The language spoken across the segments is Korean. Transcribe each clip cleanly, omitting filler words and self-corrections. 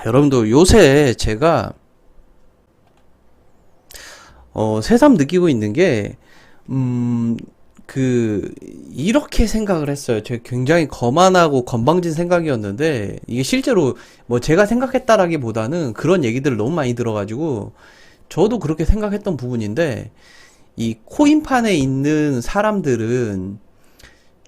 여러분들 요새 제가 새삼 느끼고 있는 게 음, 이렇게 생각을 했어요. 제가 굉장히 거만하고 건방진 생각이었는데 이게 실제로 뭐 제가 생각했다라기보다는 그런 얘기들을 너무 많이 들어가지고 저도 그렇게 생각했던 부분인데, 이 코인판에 있는 사람들은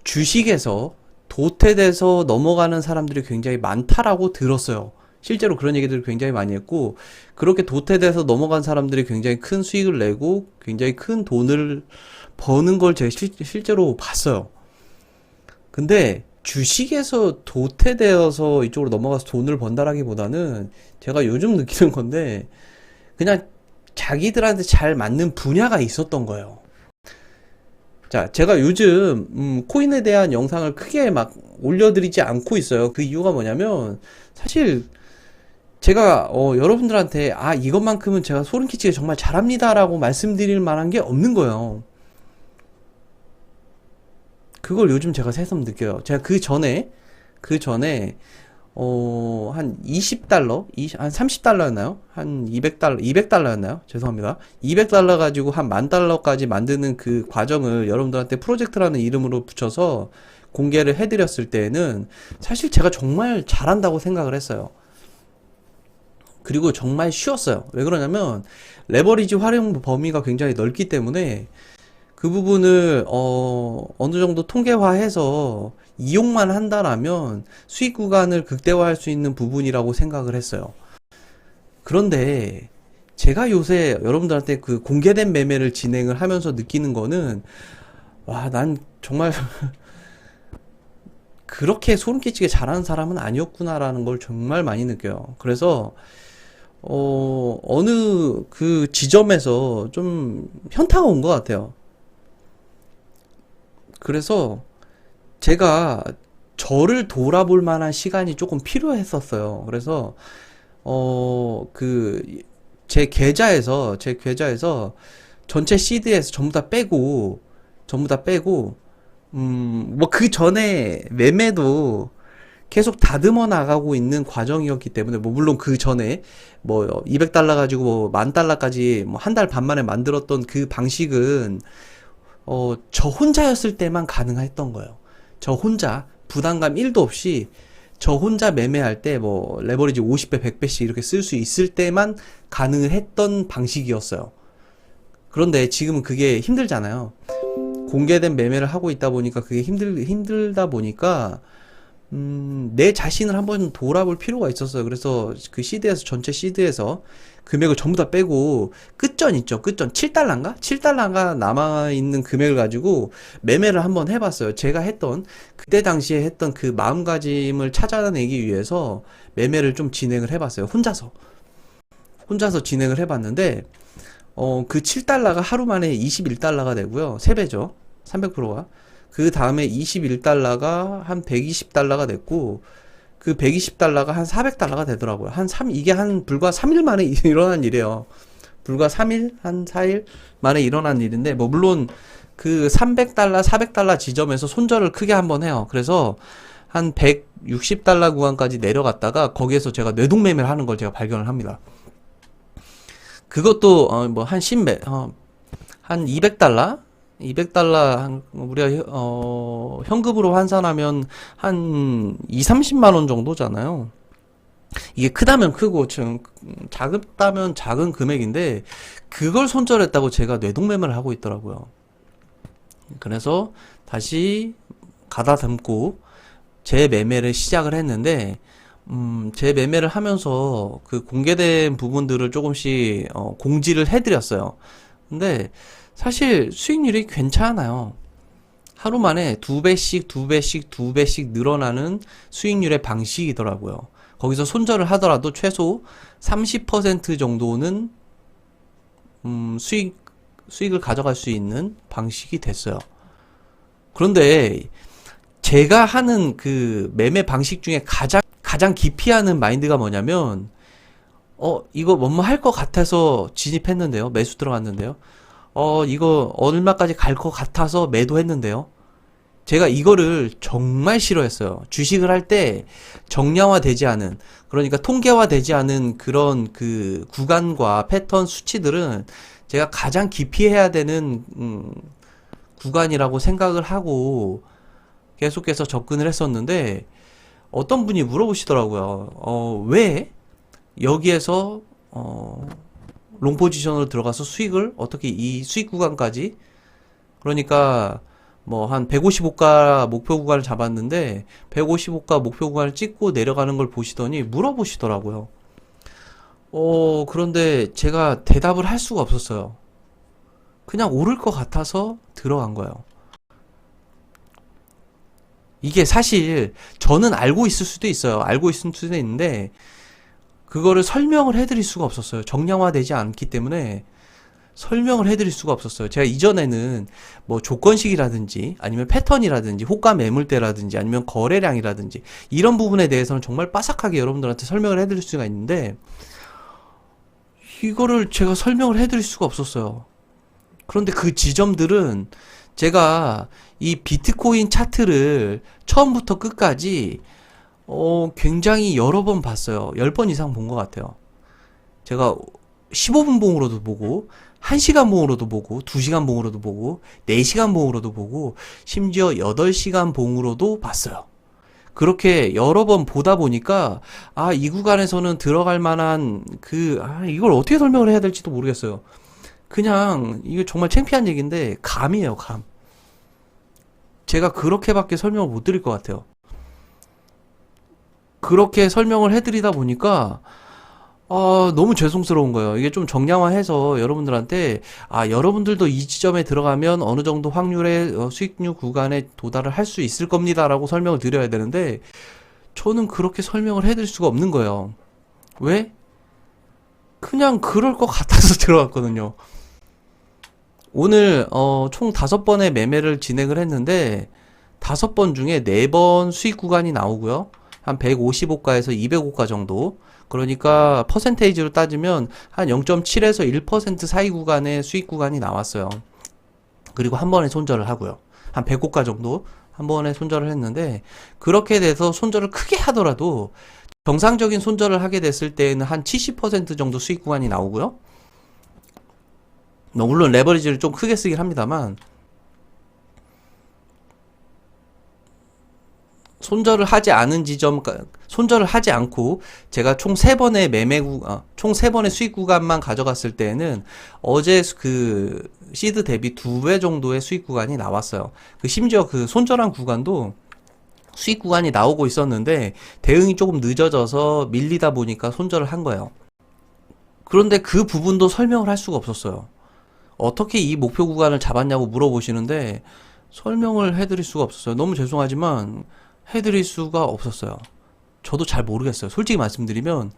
주식에서 도태돼서 넘어가는 사람들이 굉장히 많다라고 들었어요. 실제로 그런 얘기들을 굉장히 많이 했고, 그렇게 도태돼서 넘어간 사람들이 굉장히 큰 수익을 내고 굉장히 큰 돈을 버는 걸 제가 실제로 봤어요. 근데 주식에서 도태되어서 이쪽으로 넘어가서 돈을 번다라기보다는 제가 요즘 느끼는 건데, 그냥 자기들한테 잘 맞는 분야가 있었던 거예요. 자, 제가 요즘 코인에 대한 영상을 크게 막 올려드리지 않고 있어요. 그 이유가 뭐냐면, 사실 제가 여러분들한테 이것만큼은 제가 소름 끼치게 정말 잘합니다라고 말씀드릴 만한 게 없는 거예요. 그걸 요즘 제가 새삼 느껴요. 제가 그 전에 한 20달러, 한 30달러였나요? 한 200달러, 200달러였나요? 죄송합니다. 200달러 가지고 한 10,000달러까지 만드는 그 과정을 여러분들한테 프로젝트라는 이름으로 붙여서 공개를 해드렸을 때에는 사실 제가 정말 잘한다고 생각을 했어요. 그리고 정말 쉬웠어요. 왜 그러냐면 레버리지 활용 범위가 굉장히 넓기 때문에 그 부분을 어느 정도 통계화해서 이용만 한다라면 수익 구간을 극대화할 수 있는 부분이라고 생각을 했어요. 그런데 제가 요새 여러분들한테 그 공개된 매매를 진행을 하면서 느끼는 거는, 와, 난 정말 그렇게 소름 끼치게 잘하는 사람은 아니었구나라는 걸 정말 많이 느껴요. 그래서 어느 그 지점에서 좀 현타가 온 것 같아요. 그래서 제가 저를 돌아볼 만한 시간이 조금 필요했었어요. 그래서 제 계좌에서 전체 시드에서 전부 다 빼고 뭐 그 전에 매매도 계속 다듬어 나가고 있는 과정이었기 때문에, 뭐 물론 그 전에 뭐 200달러 가지고 뭐 10,000달러까지 뭐 한 달 반 만에 만들었던 그 방식은 저 혼자였을 때만 가능했던 거예요. 저 혼자 부담감 1도 없이 저 혼자 매매할 때 뭐 레버리지 50배, 100배씩 이렇게 쓸 수 있을 때만 가능을 했던 방식이었어요. 그런데 지금은 그게 힘들잖아요. 공개된 매매를 하고 있다 보니까 그게 힘들다 보니까 내 자신을 한번 돌아볼 필요가 있었어요. 그래서 그 시드에서, 전체 시드에서 금액을 전부 다 빼고 끝전 있죠. 끝전 7달러인가? 7달러가 남아있는 금액을 가지고 매매를 한번 해봤어요. 제가 그때 당시에 했던 그 마음가짐을 찾아내기 위해서 매매를 좀 진행을 해봤어요. 혼자서 진행을 해봤는데, 그 7달러가 하루 만에 21달러가 되고요. 3배죠. 300%가. 그 다음에 21달러가 한 120달러가 됐고, 그 120달러가 한 400달러가 되더라고요. 이게 불과 3일 만에 일어난 일이에요. 불과 3일? 한 4일 만에 일어난 일인데, 뭐, 물론 그 300달러, 400달러 지점에서 손절을 크게 한번 해요. 그래서 한 160달러 구간까지 내려갔다가 거기에서 제가 뇌동매매를 하는 걸 제가 발견을 합니다. 그것도, 뭐, 한 200달러? 200달러, 우리가, 현금으로 환산하면 한 2, 30만 원 정도잖아요. 이게 크다면 크고, 작다면 작은 금액인데, 그걸 손절했다고 제가 뇌동매매를 하고 있더라고요. 그래서 다시 가다듬고, 제 매매를 시작을 했는데, 제 매매를 하면서 그 공개된 부분들을 조금씩, 공지를 해드렸어요. 근데, 사실 수익률이 괜찮아요. 하루 만에 두 배씩, 두 배씩, 두 배씩 늘어나는 수익률의 방식이더라고요. 거기서 손절을 하더라도 최소 30% 정도는 수익을 가져갈 수 있는 방식이 됐어요. 그런데 제가 하는 그 매매 방식 중에 가장 기피하는 마인드가 뭐냐면, 이거 뭐뭐 할 것 같아서 진입했는데요. 매수 들어갔는데요. 이거 얼마까지 갈 것 같아서 매도했는데요. 제가 이거를 정말 싫어했어요. 주식을 할 때 정량화되지 않은, 그러니까 통계화되지 않은 그런 그 구간과 패턴 수치들은 제가 가장 기피해야 되는 구간이라고 생각을 하고 계속해서 접근을 했었는데, 어떤 분이 물어보시더라고요. 왜 여기에서 롱 포지션으로 들어가서 수익을 어떻게 이 수익 구간까지, 그러니까 뭐 한 155가 목표 구간을 잡았는데 155가 목표 구간을 찍고 내려가는 걸 보시더니 물어보시더라고요. 그런데 제가 대답을 할 수가 없었어요. 그냥 오를 것 같아서 들어간 거예요. 이게 사실 저는 알고 있을 수도 있어요. 알고 있을 수도 있는데 그거를 설명을 해드릴 수가 없었어요. 정량화되지 않기 때문에 설명을 해드릴 수가 없었어요. 제가 이전에는 뭐 조건식이라든지 아니면 패턴이라든지 호가 매물대라든지 아니면 거래량이라든지 이런 부분에 대해서는 정말 빠삭하게 여러분들한테 설명을 해드릴 수가 있는데 이거를 제가 설명을 해드릴 수가 없었어요. 그런데 그 지점들은 제가 이 비트코인 차트를 처음부터 끝까지 굉장히 여러 번 봤어요. 10번 이상 본 것 같아요. 제가 15분 봉으로도 보고 1시간 봉으로도 보고 2시간 봉으로도 보고 4시간 봉으로도 보고 심지어 8시간 봉으로도 봤어요. 그렇게 여러 번 보다 보니까 이 구간에서는 들어갈 만한 이걸 어떻게 설명을 해야 될지도 모르겠어요. 그냥 이게 정말 창피한 얘기인데 감이에요, 감. 제가 그렇게밖에 설명을 못 드릴 것 같아요. 그렇게 설명을 해드리다 보니까 너무 죄송스러운 거예요. 이게 좀 정량화해서 여러분들한테 여러분들도 이 지점에 들어가면 어느 정도 확률의 수익률 구간에 도달을 할 수 있을 겁니다라고 설명을 드려야 되는데 저는 그렇게 설명을 해드릴 수가 없는 거예요. 왜? 그냥 그럴 것 같아서 들어갔거든요. 오늘 총 5번의 매매를 진행을 했는데 5번 중에 4번 수익 구간이 나오고요. 한 155가에서 205가 정도. 그러니까 퍼센테이지로 따지면 한 0.7에서 1% 사이 구간의 수익 구간이 나왔어요. 그리고 한 번에 손절을 하고요. 한 100호가 정도 한 번에 손절을 했는데 그렇게 돼서 손절을 크게 하더라도 정상적인 손절을 하게 됐을 때에는 한 70% 정도 수익 구간이 나오고요. 물론 레버리지를 좀 크게 쓰긴 합니다만 손절을 하지 않은 지점, 손절을 하지 않고 제가 총 3번의 총 3번의 수익 구간만 가져갔을 때에는 어제 그 시드 대비 2배 정도의 수익 구간이 나왔어요. 심지어 그 손절한 구간도 수익 구간이 나오고 있었는데 대응이 조금 늦어져서 밀리다 보니까 손절을 한 거예요. 그런데 그 부분도 설명을 할 수가 없었어요. 어떻게 이 목표 구간을 잡았냐고 물어보시는데 설명을 해드릴 수가 없었어요. 너무 죄송하지만 해드릴 수가 없었어요. 저도 잘 모르겠어요. 솔직히 말씀드리면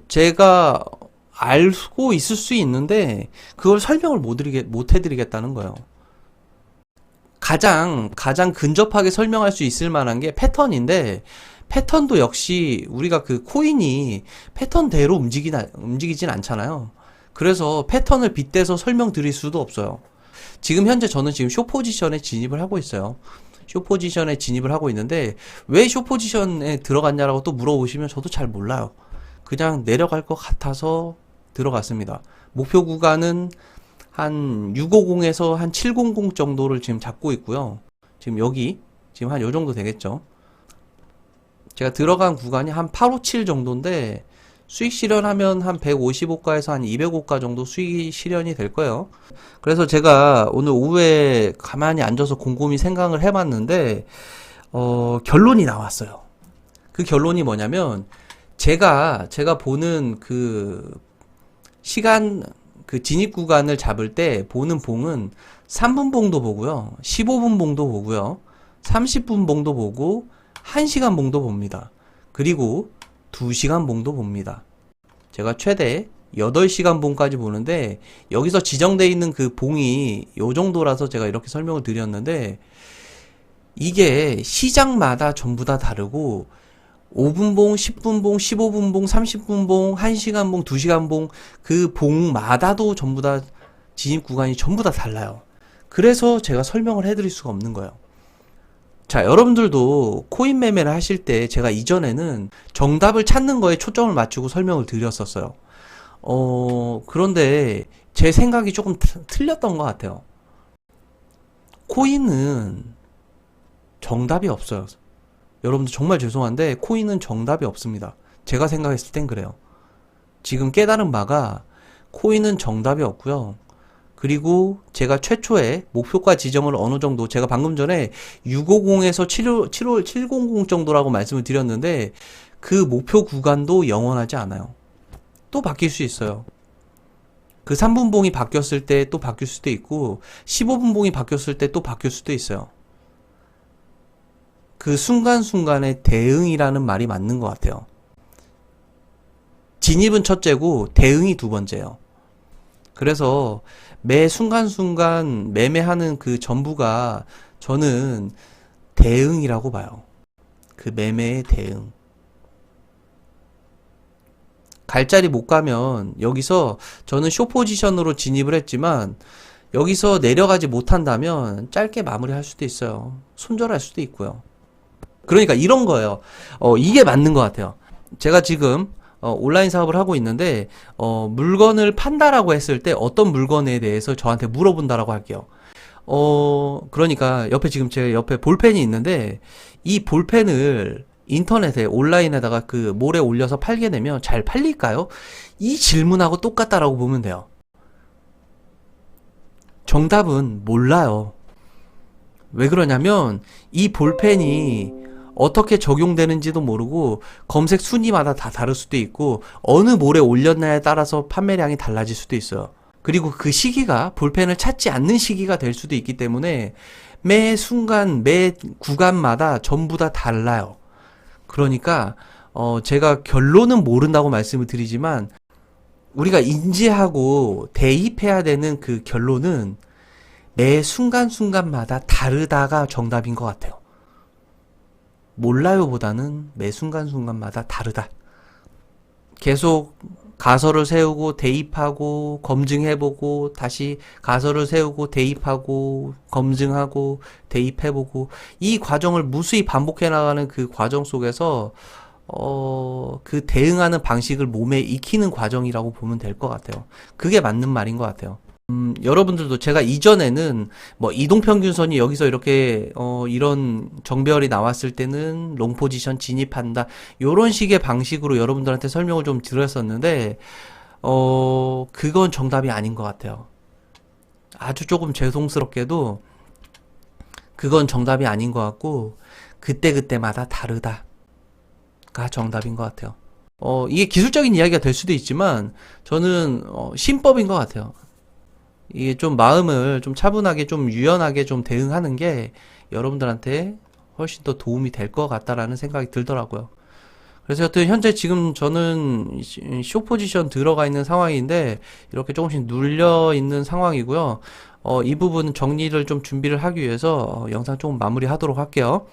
제가 알고 있을 수 있는데 그걸 설명을 못 해드리겠다는 거예요. 가장 근접하게 설명할 수 있을 만한 게 패턴인데 패턴도 역시 우리가 그 코인이 패턴대로 움직이진 않잖아요. 그래서 패턴을 빗대서 설명드릴 수도 없어요. 지금 현재 저는 지금 숏 포지션에 진입을 하고 있어요. 숏 포지션에 진입을 하고 있는데 왜 숏 포지션에 들어갔냐라고 또 물어보시면 저도 잘 몰라요. 그냥 내려갈 것 같아서 들어갔습니다. 목표 구간은 한 650에서 한 700 정도를 지금 잡고 있고요. 지금 지금 한 요 정도 되겠죠. 제가 들어간 구간이 한 857 정도인데 수익 실현하면 한 155가에서 한 205가 정도 수익 실현이 될 거예요. 그래서 제가 오늘 오후에 가만히 앉아서 곰곰이 생각을 해봤는데 결론이 나왔어요. 그 결론이 뭐냐면 제가 보는 그 시간 그 진입 구간을 잡을 때 보는 봉은 3분 봉도 보고요. 15분 봉도 보고요. 30분 봉도 보고 1시간 봉도 봅니다. 그리고 2시간 봉도 봅니다. 제가 최대 8시간 봉까지 보는데 여기서 지정되어 있는 그 봉이 요 정도라서 제가 이렇게 설명을 드렸는데 이게 시장마다 전부 다 다르고 5분 봉, 10분 봉, 15분 봉, 30분 봉, 1시간 봉, 2시간 봉 그 봉마다도 전부 다 진입 구간이 전부 다 달라요. 그래서 제가 설명을 해드릴 수가 없는 거예요. 자, 여러분들도 코인 매매를 하실 때 제가 이전에는 정답을 찾는 거에 초점을 맞추고 설명을 드렸었어요. 그런데 제 생각이 조금 틀렸던 것 같아요. 코인은 정답이 없어요. 여러분들 정말 죄송한데 코인은 정답이 없습니다. 제가 생각했을 땐 그래요. 지금 깨달은 바가 코인은 정답이 없고요. 그리고 제가 최초에 목표가 지정을 어느 정도, 제가 방금 전에 650에서 700 정도라고 말씀을 드렸는데 그 목표 구간도 영원하지 않아요. 또 바뀔 수 있어요. 그 3분봉이 바뀌었을 때 또 바뀔 수도 있고 15분봉이 바뀌었을 때 또 바뀔 수도 있어요. 그 순간순간의 대응이라는 말이 맞는 것 같아요. 진입은 첫째고 대응이 두 번째예요. 그래서 매 순간순간 매매하는 그 전부가 저는 대응이라고 봐요. 그 매매의 대응. 갈 자리 못 가면 여기서 저는 쇼 포지션으로 진입을 했지만 여기서 내려가지 못한다면 짧게 마무리할 수도 있어요. 손절할 수도 있고요. 그러니까 이런 거예요. 이게 맞는 것 같아요. 제가 지금 온라인 사업을 하고 있는데 물건을 판다라고 했을 때 어떤 물건에 대해서 저한테 물어본다라고 할게요. 그러니까 옆에 지금 제 옆에 볼펜이 있는데 이 볼펜을 인터넷에 온라인에다가 그 몰에 올려서 팔게 되면 잘 팔릴까요? 이 질문하고 똑같다라고 보면 돼요. 정답은 몰라요. 왜 그러냐면 이 볼펜이 어떻게 적용되는지도 모르고 검색 순위마다 다 다를 수도 있고 어느 몰에 올렸냐에 따라서 판매량이 달라질 수도 있어요. 그리고 그 시기가 볼펜을 찾지 않는 시기가 될 수도 있기 때문에 매 순간 매 구간마다 전부 다 달라요. 그러니까 제가 결론은 모른다고 말씀을 드리지만 우리가 인지하고 대입해야 되는 그 결론은 매 순간순간마다 다르다가 정답인 것 같아요. 몰라요보다는 매 순간순간마다 다르다. 계속 가설을 세우고 대입하고 검증해보고 다시 가설을 세우고 대입하고 검증하고 대입해보고 이 과정을 무수히 반복해 나가는 그 과정 속에서 그 대응하는 방식을 몸에 익히는 과정이라고 보면 될 것 같아요. 그게 맞는 말인 것 같아요. 여러분들도 제가 이전에는 뭐 이동평균선이 여기서 이렇게 이런 정배열이 나왔을 때는 롱 포지션 진입한다 요런 식의 방식으로 여러분들한테 설명을 좀 드렸었는데 그건 정답이 아닌 것 같아요. 아주 조금 죄송스럽게도 그건 정답이 아닌 것 같고 그때그때마다 다르다가 정답인 것 같아요. 이게 기술적인 이야기가 될 수도 있지만 저는 신법인 것 같아요. 이게 좀 마음을 좀 차분하게 좀 유연하게 좀 대응하는 게 여러분들한테 훨씬 더 도움이 될 것 같다라는 생각이 들더라고요. 그래서 여튼 현재 지금 저는 쇼 포지션 들어가 있는 상황인데 이렇게 조금씩 눌려 있는 상황이고요. 이 부분 정리를 좀 준비를 하기 위해서 영상 조금 마무리 하도록 할게요.